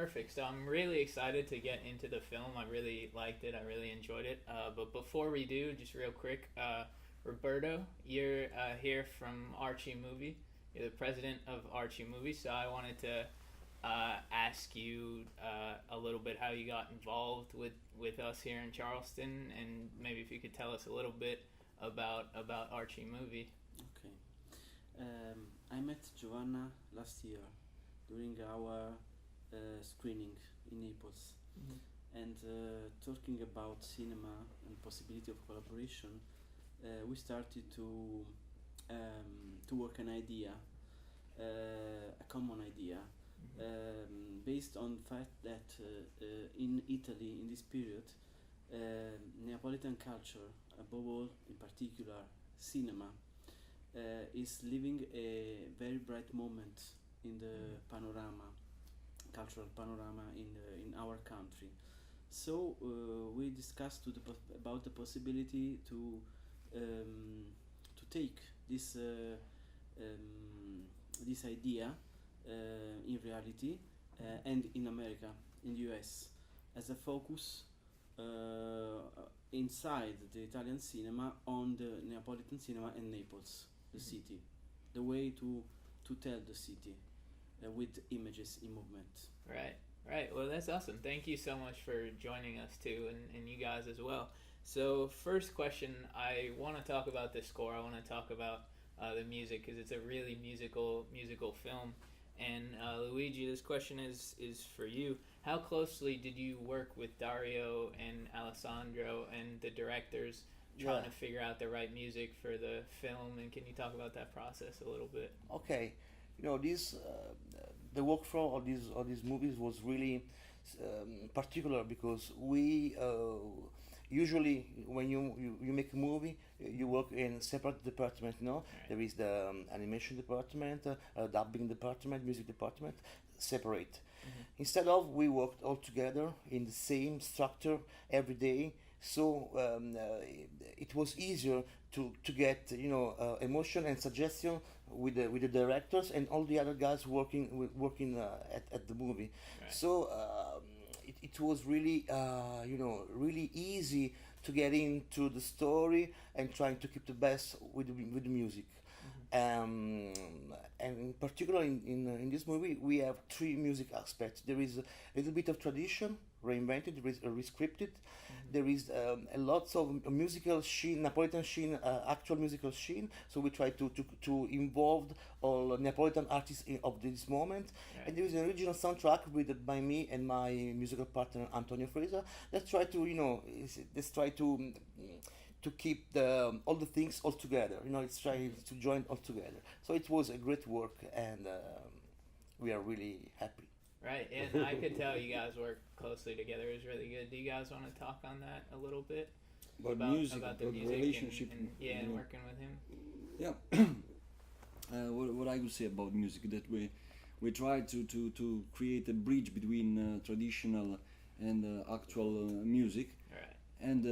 perfect. So I'm really excited to get into the film. I really liked it. I really enjoyed it. But before we do, just real quick, Roberto, you're here from Arci Movie. You're the president of Arci Movie. So I wanted to ask you a little bit how you got involved with us here in Charleston, and maybe if you could tell us a little bit about Arci Movie. Okay. I met Giovanna last year during our screening in Naples, and talking about cinema and possibility of collaboration, we started to work an idea, a common idea, based on the fact that in Italy in this period, Neapolitan culture, above all, in particular cinema, is living a very bright moment in the cultural panorama in our country. So we discussed about the possibility to take this idea in reality and in America, in the US, as a focus inside the Italian cinema on the Neapolitan cinema and Naples, the city, the way to tell the city with images in movement. Right. Well, that's awesome. Thank you so much for joining us too, and you guys as well. So first question, I want to talk about the score. I want to talk about the music, because it's a really musical film. And Luigi, this question is for you. How closely did you work with Dario and Alessandro and the directors trying to figure out the right music for the film? And can you talk about that process a little bit? Okay, this the workflow of these movies was really particular, because we usually when you make a movie, you work in separate department. Right. There is the animation department, dubbing department, music department, separate. Instead of, we worked all together in the same structure every day. So it was easier to get emotion and suggestion with the directors and all the other guys working at the movie. Right. So it was really really easy to get into the story and trying to keep the best with the music. And in particular in this movie we have three music aspects. There is a little bit of tradition reinvented, there is a rescripted, there is a lot of musical sheen, Neapolitan sheen, actual musical sheen. So we try to involve all Neapolitan artists of this moment. Right. And there is an original soundtrack with by me and my musical partner Antonio Fresa. Let's try to keep all the things all together. Let's try to join all together. So it was a great work, and we are really happy. Right, and I could tell you guys work closely together. It was really good. Do you guys want to talk on that a little bit? About music, about the music relationship. and working with him? Yeah. What I would say about music, that we try to create a bridge between traditional and actual music. Right. And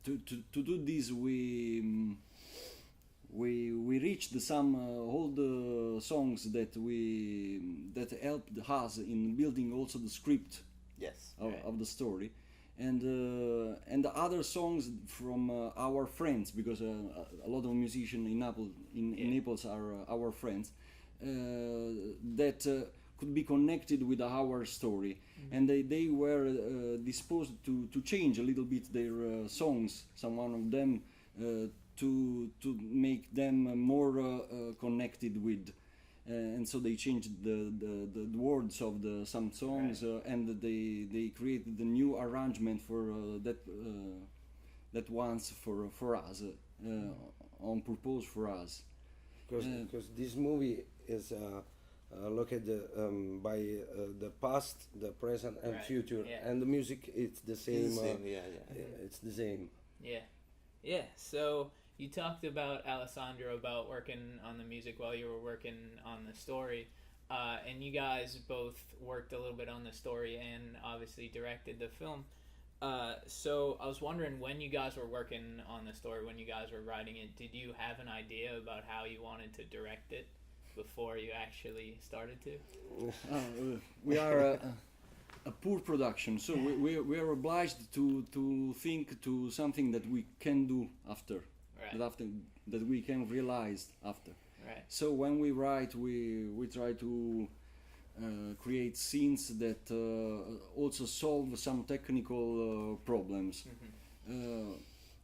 to do this, we reached some old songs that helped us in building also the script. Yes. Of the story, and the other songs from our friends, because a lot of musicians in Naples are our friends, that could be connected with our story. And they were disposed to change a little bit their songs, some one of them, to make them more connected with, and so they changed the words of some songs. Right. And they created the new arrangement for that once for us, on purpose for us, because this movie is looked by the past, the present, and Right. future, Yeah. and the music, it's the same. It's the same, yeah. It's the same. Yeah. So you talked about Alessandro, about working on the music while you were working on the story, and you guys both worked a little bit on the story and obviously directed the film. So I was wondering, when you guys were working on the story, when you guys were writing it, did you have an idea about how you wanted to direct it? before you actually started to? We are a poor production, so we are obliged to think to something that we can do after, that we can realize after. Right. So when we write, we try to create scenes that also solve some technical problems,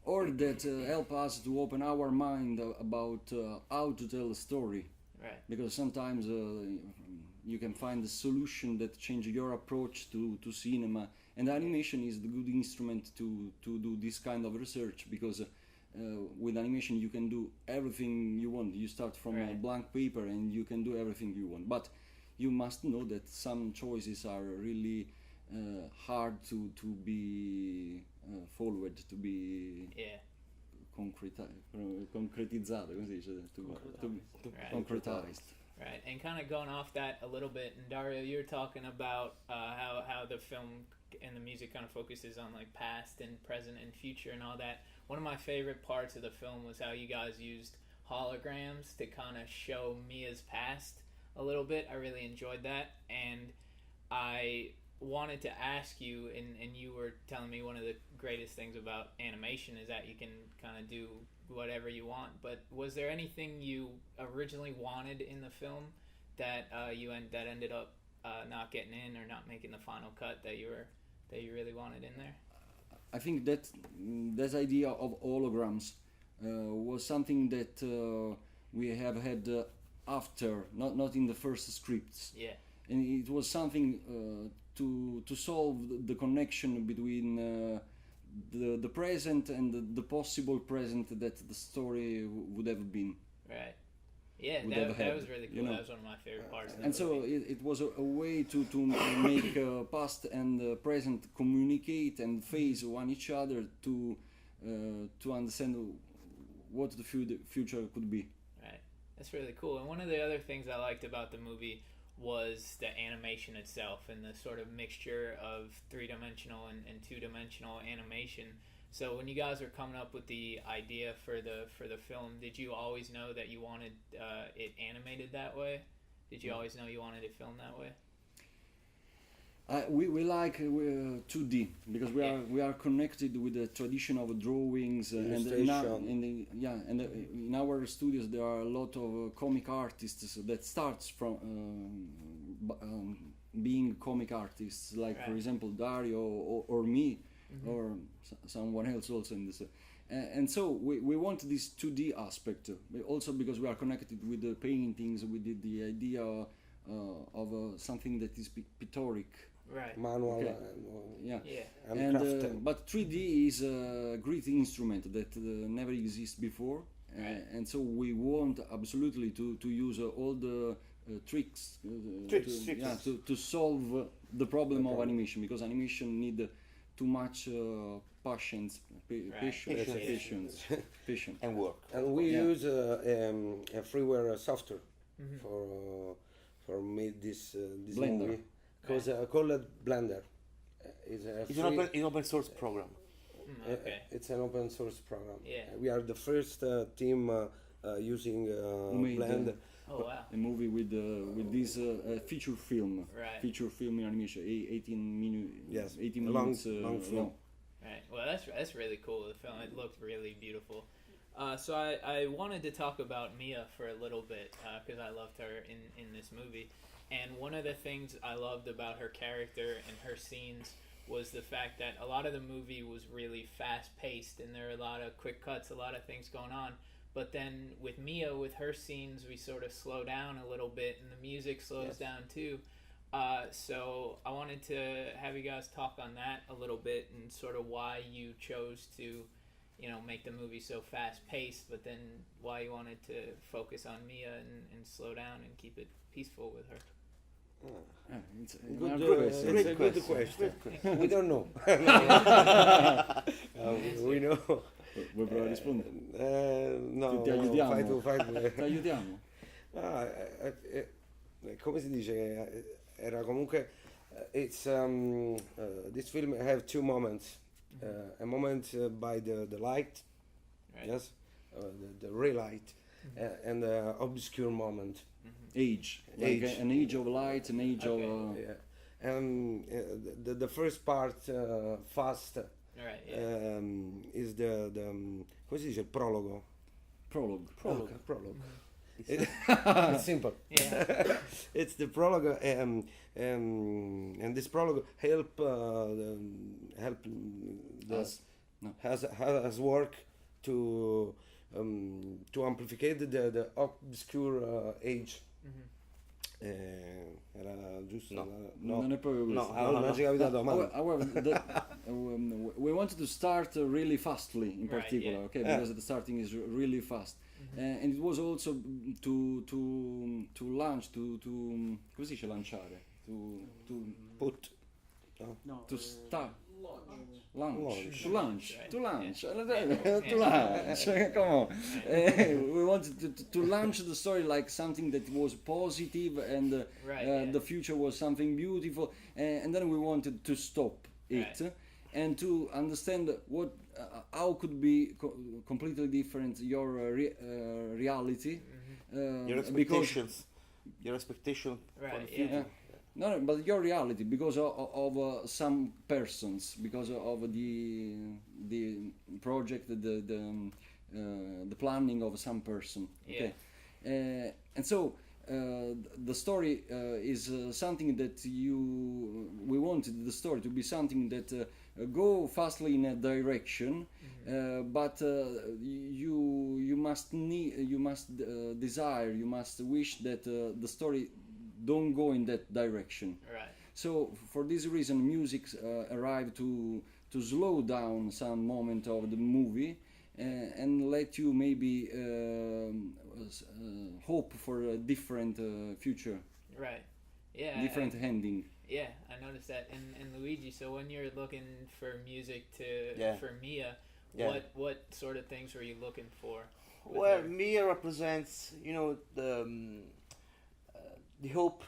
or that help us to open our mind about how to tell a story. Right. Because sometimes you can find a solution that changes your approach to cinema, and animation is the good instrument to do this kind of research, because with animation you can do everything you want. You start from a blank paper and you can do everything you want, but you must know that some choices are really hard to be followed, to be concretizzato, come si dice? Concretized. Right, and kind of going off that a little bit, and Dario, you were talking about how the film and the music kind of focuses on like past and present and future and all that. One of my favorite parts of the film was how you guys used holograms to kind of show Mia's past a little bit. I really enjoyed that, and I wanted to ask you, and you were telling me one of the greatest things about animation is that you can kind of do whatever you want, but was there anything you originally wanted in the film that that ended up not getting in or not making the final cut that you really wanted in there? I think that this idea of holograms was something that we have had after, not in the first scripts. Yeah. And it was something to solve the connection between the present and the possible present that the story would have been. Right. Yeah, Would that was really cool. That was one of my favorite parts of the And movie. so it was a way to make past and present communicate and face one each other to understand what the future could be. Right. That's really cool. And one of the other things I liked about the movie was the animation itself and the sort of mixture of three-dimensional and two-dimensional animation. So when you guys were coming up with the idea for the film, did you always know that you wanted it animated that way? Did you always know you wanted it filmed that way? We like 2D because we are connected with the tradition of drawings and in our studios there are a lot of comic artists that starts from being comic artists, like for example Dario or me, or someone else also in this. And so we want this 2D aspect, also because we are connected with the paintings. We did the idea of something that is pictoric. Right. Manual. And but 3D is a great instrument that never existed before, and so we want absolutely to use all the tricks to solve the problem of animation, because animation need too much patience and work. And we use a freeware software for make this movie. Because called Blender. It's an open source program. It's an open source program. Yeah. We are the first team using Blender. Oh wow! A movie with this feature film. Right. Feature film in animation, 18 minutes. Yes. 18 long, minutes. long film. Long. Right. Well, that's really cool. The film, it looked really beautiful. So I wanted to talk about Mia for a little bit because I loved her in this movie. And one of the things I loved about her character and her scenes was the fact that a lot of the movie was really fast-paced, and there are a lot of quick cuts, a lot of things going on. But then with Mia, with her scenes, we sort of slow down a little bit, and the music slows down too. So I wanted to have you guys talk on that a little bit, and sort of why you chose to, make the movie so fast-paced, but then why you wanted to focus on Mia and slow down and keep it peaceful with her. It's a Good question. We don't know. We know. Vuoi provare a rispondere? No, Ti aiutiamo. Ti aiutiamo. Come si dice? Era comunque. It's this film have two moments. A moment by the light, yes, the ray light, and obscure moment. Age, like an age of light, an age of. Yeah. The first part, fast, Right. Yeah. is the come si dice il prologo? Prologue. Okay, prologue. It's simple. Yeah. It's the prologue, and this prologue help Us. No. has work to amplify the obscure age. Era giusto? No. Non è proprio questo. Non ci è capitato mai. However, we wanted to start really fastly, in Right, particular, yeah. okay, because the starting is really fast, and it was also to launch, to come si dice lanciare, to Put. No, to start. Launch. To launch. Right. To launch. Yeah. To launch. Come on. We wanted to launch the story like something that was positive, and Right, yeah. the future was something beautiful, and then we wanted to stop it, Right. and to understand what how could be completely different your reality. Your expectations. Your expectation for Right, the yeah. future. No, but your reality, because of some persons, because of the project, the planning of some person. Okay, and so the story is something that we wanted the story to be something that go fastly in a direction, but you must desire, you must wish that the story don't go in that direction. Right. So for this reason, music arrived to slow down some moment of the movie and let you maybe hope for a different future, Right. Yeah. different ending. Yeah, I noticed that. And Luigi, so when you're looking for music for Mia, Yeah. what sort of things were you looking for? with Well, her? Mia represents, the hope,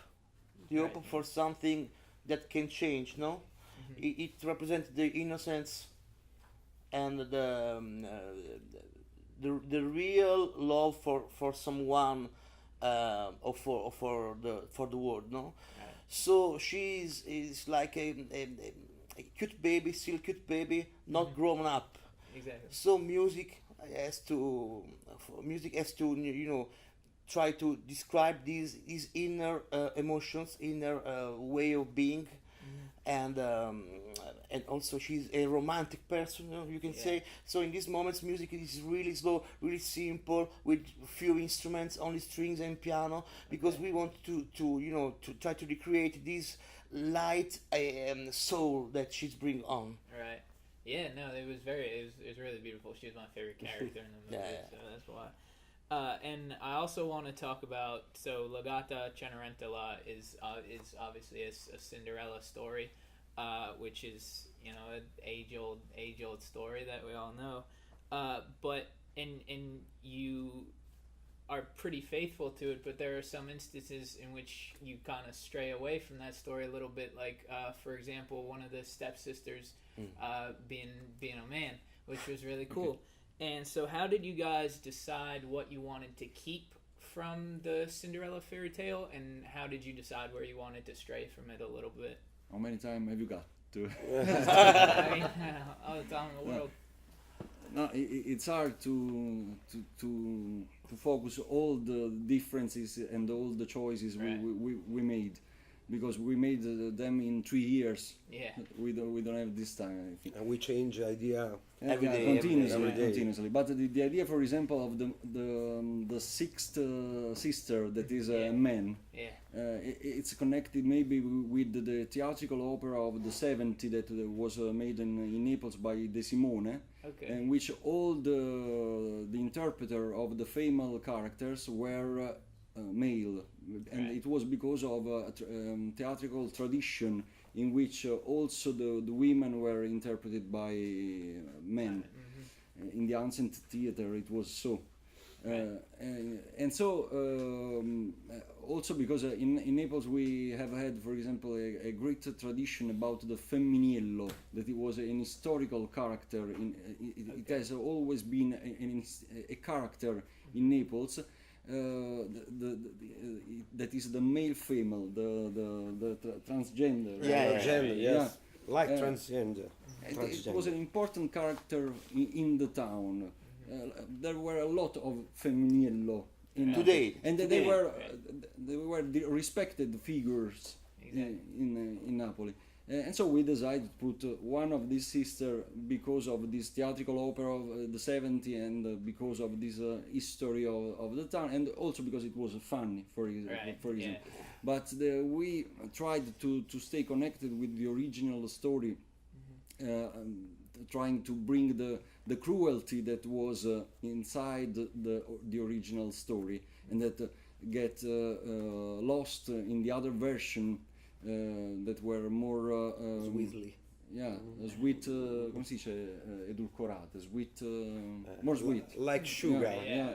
Right. for something that can change. No, it represents the innocence and the real love for someone, or for the world. No, Right. so she is like a cute baby, still cute baby, not grown up. Exactly. So music has to try to describe these inner emotions, inner way of being, and also she's a romantic person, you can Yeah. say. So in these moments, music is really slow, really simple, with few instruments, only strings and piano, because we want to try to recreate this light soul that she's bring on. Right. Yeah, no, it was really beautiful. She was my favorite character in the movie, Yeah. so that's why. And I also want to talk about, so La Gatta Cenerentola is obviously a Cinderella story, which is an age old story that we all know, but and you are pretty faithful to it, but there are some instances in which you kind of stray away from that story a little bit, like for example, one of the stepsisters being a man, which was really cool. Okay. And so how did you guys decide what you wanted to keep from the Cinderella fairy tale, and how did you decide where you wanted to stray from it a little bit? How many time have you got to? I mean, all the time in the world. No, it's hard to focus all the differences and all the choices Right. we made, because we made them in 3 years. Yeah. We don't have this time, I think. And we change idea. Every day, Continuously. But the idea, for example, of the sixth sister that is a man, Yeah. it's connected maybe with the theatrical opera of the 70s that was made in Naples by De Simone, Okay. in which all the interpreter of the female characters were male, and Right. it was because of a theatrical tradition in which also the women were interpreted by men. In the ancient theater it was so. And so also because in Naples we have had, for example, a great tradition about the Femminiello, that it was an historical character. It has always been a character in Naples. That is the male female, the transgender. Transgender, yes. Like transgender. It was an important character in the town. There were a lot of Femminiello Today, and they were the respected figures in Napoli. And so we decided to put one of these sisters because of this theatrical opera of the 70s and because of this history of the town, and also because it was funny, for example. Yeah. But we tried to stay connected with the original story, trying to bring the cruelty that was inside the original story, and that get lost in the other version. That were more sweetly. Yeah, sweet. Come si dice? Edulcorate, sweet, more sweet. Like sugar. Yeah.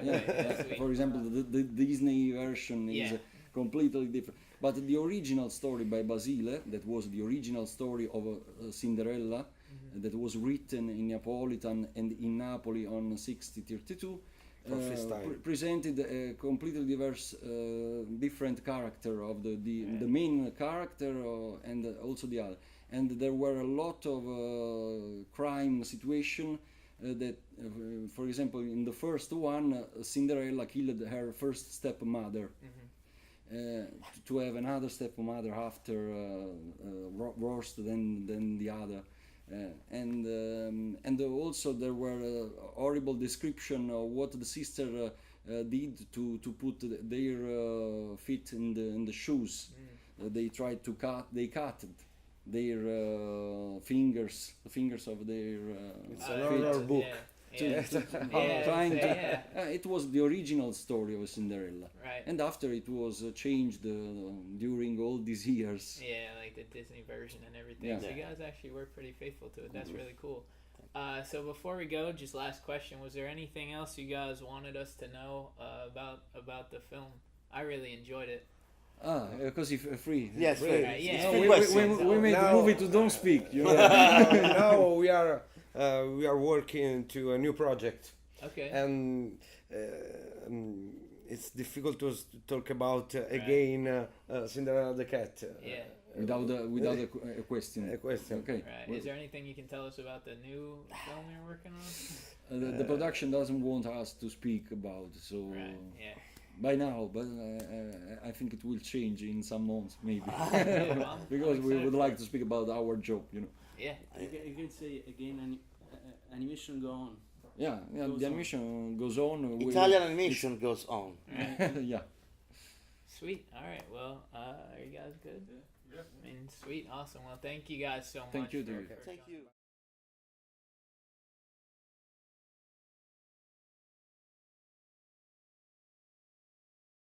For example, the Disney version is completely different. But the original story by Basile, that was the original story of Cinderella, that was written in Neapolitan and in Napoli on 1632. Presented a completely diverse, different character of the main character and also the other. And there were a lot of crime situation that, for example, in the first one, Cinderella killed her first stepmother. To have another stepmother after worse than the other. And also there were horrible description of what the sister did to put their feet in the shoes. They tried to cut their fingers, the fingers of their it's an horror book. It was the original story of Cinderella, right? And after it was changed during all these years. Yeah, like the Disney version and everything. Yeah. So you guys actually were pretty faithful to it. That's really cool. So before we go, just last question: was there anything else you guys wanted us to know about the film? I really enjoyed it. Because if free. Yes, free. Right, yeah. No, we made the movie to don't speak. You know? Now we are working to a new project. Okay. And it's difficult to talk about again Cinderella the cat. Without a question. A question. Okay. Right. Is there anything you can tell us about the new film you're working on? The production doesn't want us to speak about, so. Right. Yeah. By now, but I think it will change in some months, maybe. Well, because we would like to speak about our job, you know. Yeah. You can say again, animation go on. Yeah, the animation goes on. Italian animation goes on. Right. Yeah. Sweet. All right. Well, are you guys good? Yeah. I mean, sweet. Awesome. Well, thank you guys so much. Thank you, Dario. Thank you.